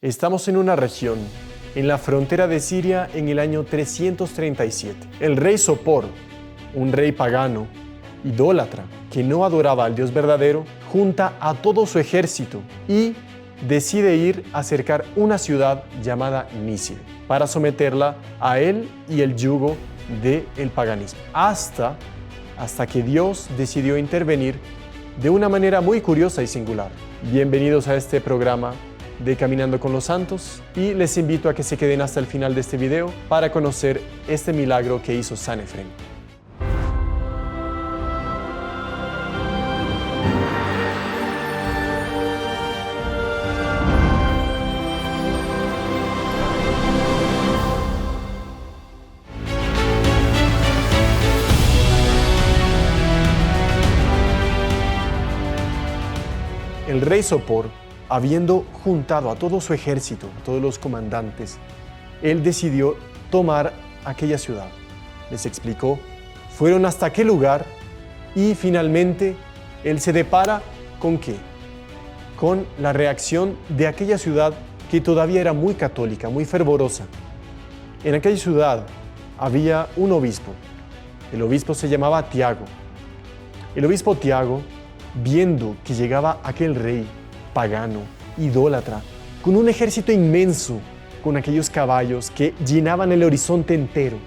Estamos en una región, en la frontera de Siria en el año 337. El rey Sopor, un rey pagano, idólatra, que no adoraba al Dios verdadero, junta a todo su ejército y decide ir a cercar una ciudad llamada Nínive para someterla a él y el yugo del paganismo. Hasta que Dios decidió intervenir de una manera muy curiosa y singular. Bienvenidos a este programa de Caminando con los Santos y les invito a que se queden hasta el final de este video para conocer este milagro que hizo San Efrén. El rey Sopor, habiendo juntado a todo su ejército, a todos los comandantes, él decidió tomar aquella ciudad. Les explicó, fueron hasta aquel lugar y finalmente él se depara ¿con qué? Con la reacción de aquella ciudad que todavía era muy católica, muy fervorosa. En aquella ciudad había un obispo. El obispo se llamaba Tiago. El obispo Tiago, viendo que llegaba aquel rey pagano, idólatra, con un ejército inmenso, con aquellos caballos que llenaban el horizonte entero,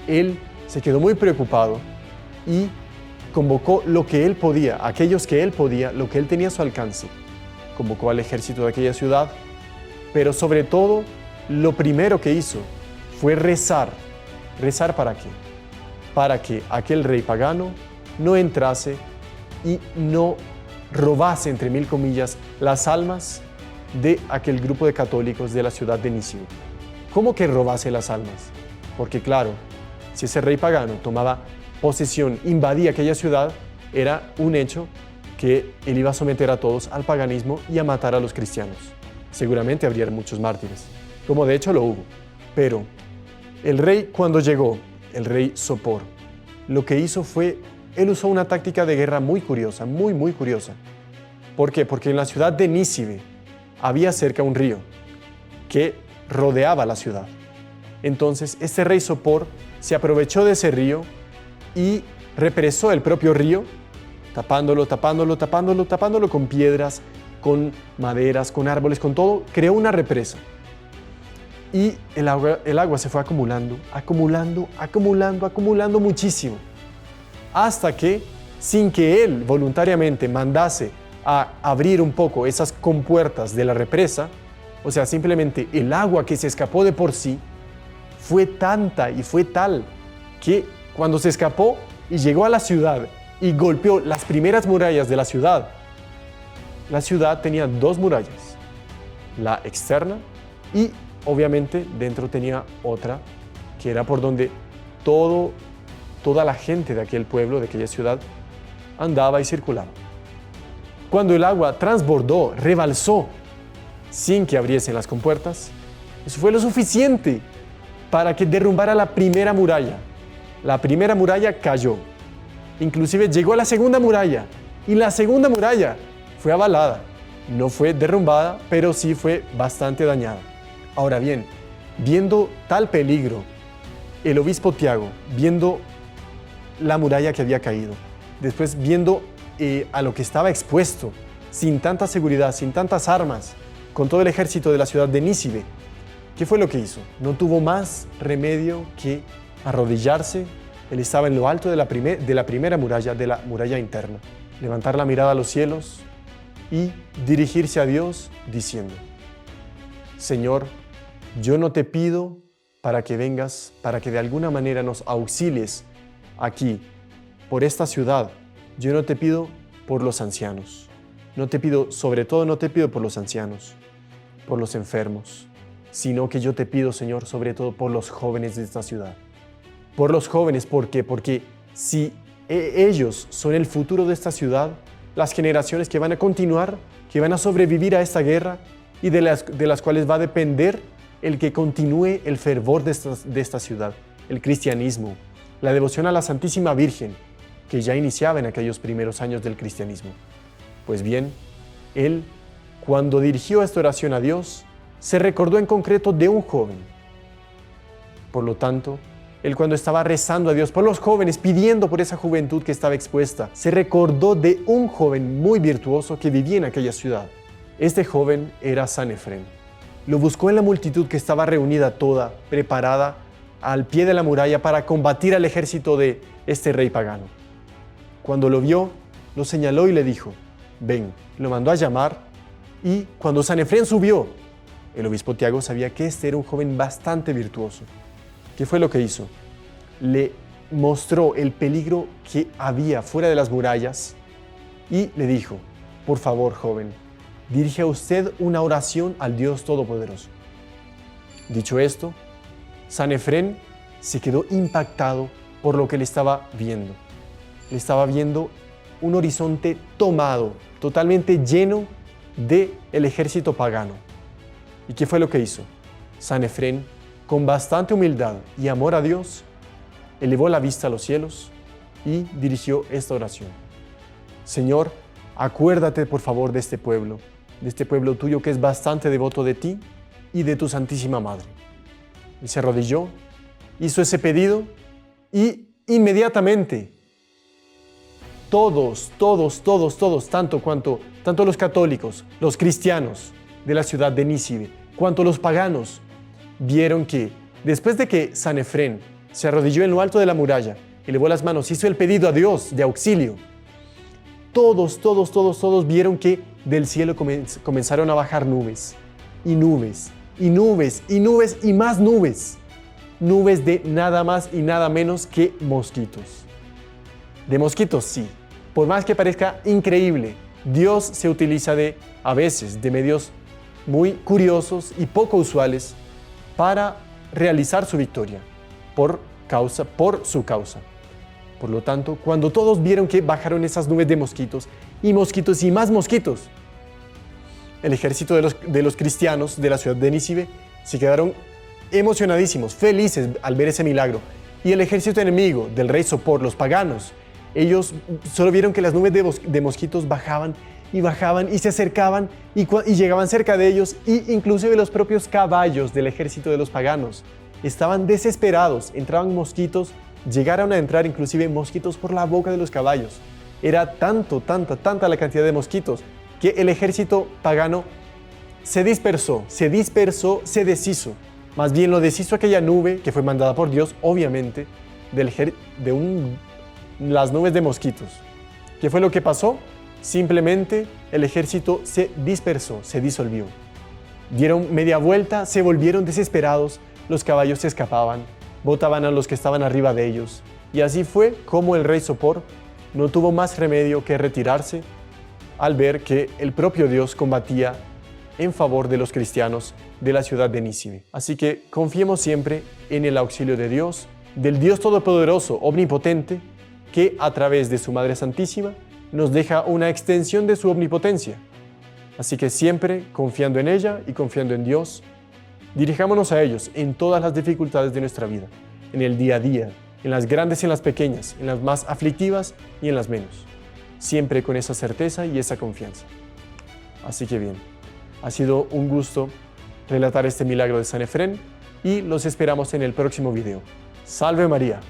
él se quedó muy preocupado y convocó lo que él podía, aquellos que él podía, lo que él tenía a su alcance. Convocó al ejército de aquella ciudad, pero sobre todo, lo primero que hizo fue rezar. ¿Rezar para qué? Para que aquel rey pagano no entrase y no robase, entre mil comillas, las almas de aquel grupo de católicos de la ciudad de Nínive. ¿Cómo que robase las almas? Porque claro, si ese rey pagano tomaba posesión, invadía aquella ciudad, era un hecho que él iba a someter a todos al paganismo y a matar a los cristianos. Seguramente habría muchos mártires, como de hecho lo hubo. Pero el rey, cuando llegó, el rey Sopor, lo que hizo fue él usó una táctica de guerra muy curiosa, muy curiosa. ¿Por qué? Porque en la ciudad de Nínive había cerca un río que rodeaba la ciudad. Entonces, este rey Sopor se aprovechó de ese río y represó el propio río, tapándolo con piedras, con maderas, con árboles, con todo. Creó una represa. Y el agua se fue acumulando muchísimo. Hasta que, sin que él voluntariamente mandase a abrir un poco esas compuertas de la represa, o sea, simplemente el agua que se escapó de por sí, fue tanta y fue tal que cuando se escapó y llegó a la ciudad y golpeó las primeras murallas de la ciudad tenía dos murallas, la externa y obviamente dentro tenía otra que era por donde toda la gente de aquel pueblo, de aquella ciudad, andaba y circulaba. Cuando el agua transbordó, rebalsó, sin que abriesen las compuertas, eso fue lo suficiente para que derrumbara la primera muralla. La primera muralla cayó. Inclusive llegó a la segunda muralla, y la segunda muralla fue avalada. No fue derrumbada, pero sí fue bastante dañada. Ahora bien, viendo tal peligro, el obispo Tiago, viendo la muralla que había caído, después viendo a lo que estaba expuesto, sin tanta seguridad, sin tantas armas, con todo el ejército de la ciudad de Nínive, ¿qué fue lo que hizo? No tuvo más remedio que arrodillarse. Él estaba en lo alto de la primera muralla, de la muralla interna, levantar la mirada a los cielos y dirigirse a Dios diciendo: Señor, yo no te pido para que vengas, para que de alguna manera nos auxilies aquí, por esta ciudad. Yo no te pido por los ancianos. Sobre todo no te pido por los ancianos, por los enfermos, sino que yo te pido, Señor, sobre todo por los jóvenes de esta ciudad. Por los jóvenes, ¿por qué? Porque si ellos son el futuro de esta ciudad, las generaciones que van a continuar, que van a sobrevivir a esta guerra y de las cuales va a depender el que continúe el fervor de esta ciudad, el cristianismo, la devoción a la Santísima Virgen, que ya iniciaba en aquellos primeros años del cristianismo. Pues bien, él, cuando dirigió esta oración a Dios, se recordó en concreto de un joven. Por lo tanto, él cuando estaba rezando a Dios por los jóvenes, pidiendo por esa juventud que estaba expuesta, se recordó de un joven muy virtuoso que vivía en aquella ciudad. Este joven era Sanefrén. Lo buscó en la multitud que estaba reunida toda, preparada al pie de la muralla para combatir al ejército de este rey pagano. Cuando lo vio, lo señaló y le dijo: ven. Lo mandó a llamar, y cuando Sanefrén subió, el obispo Tiago sabía que este era un joven bastante virtuoso. ¿Qué fue lo que hizo? Le mostró el peligro que había fuera de las murallas y le dijo: por favor, joven, dirige a usted una oración al Dios Todopoderoso. Dicho esto, Sanefrén se quedó impactado por lo que le estaba viendo. Le estaba viendo un horizonte tomado, totalmente lleno del ejército pagano. ¿Y qué fue lo que hizo? Sanefrén, con bastante humildad y amor a Dios, elevó la vista a los cielos y dirigió esta oración: Señor, acuérdate por favor de este pueblo tuyo que es bastante devoto de ti y de tu Santísima Madre. Él se arrodilló, hizo ese pedido y inmediatamente todos, tanto los católicos, los cristianos de la ciudad de Nínive, cuanto los paganos, vieron que después de que Sanefrén se arrodilló en lo alto de la muralla, elevó las manos, hizo el pedido a Dios de auxilio, todos vieron que del cielo comenzaron a bajar nubes, y nubes, y nubes, y nubes, y más nubes. Nubes de nada más y nada menos que mosquitos. De mosquitos, sí. Por más que parezca increíble, Dios se utiliza a veces de medios muy curiosos y poco usuales para realizar su victoria por su causa. Por lo tanto, cuando todos vieron que bajaron esas nubes de mosquitos y más mosquitos, el ejército de los cristianos de la ciudad de Nínive se quedaron emocionadísimos, felices al ver ese milagro. Y el ejército enemigo del rey Sopor, los paganos, ellos solo vieron que las nubes de mosquitos bajaban y se acercaban y llegaban cerca de ellos, y inclusive los propios caballos del ejército de los paganos estaban desesperados, entraban mosquitos, llegaron a entrar inclusive mosquitos por la boca de los caballos. Era tanta la cantidad de mosquitos que el ejército pagano se dispersó, se deshizo. Más bien lo deshizo aquella nube que fue mandada por Dios, obviamente, las nubes de mosquitos. ¿Qué fue lo que pasó? Simplemente el ejército se dispersó, se disolvió. Dieron media vuelta, se volvieron desesperados, los caballos se escapaban, botaban a los que estaban arriba de ellos. Y así fue como el rey Sopor no tuvo más remedio que retirarse al ver que el propio Dios combatía en favor de los cristianos de la ciudad de Nínive. Así que confiemos siempre en el auxilio de Dios, del Dios Todopoderoso, omnipotente, que a través de su Madre Santísima nos deja una extensión de su omnipotencia. Así que siempre confiando en ella y confiando en Dios, dirijámonos a ellos en todas las dificultades de nuestra vida, en el día a día, en las grandes y en las pequeñas, en las más aflictivas y en las menos, siempre con esa certeza y esa confianza. Así que bien, ha sido un gusto relatar este milagro de Sanefrén y los esperamos en el próximo video. ¡Salve María!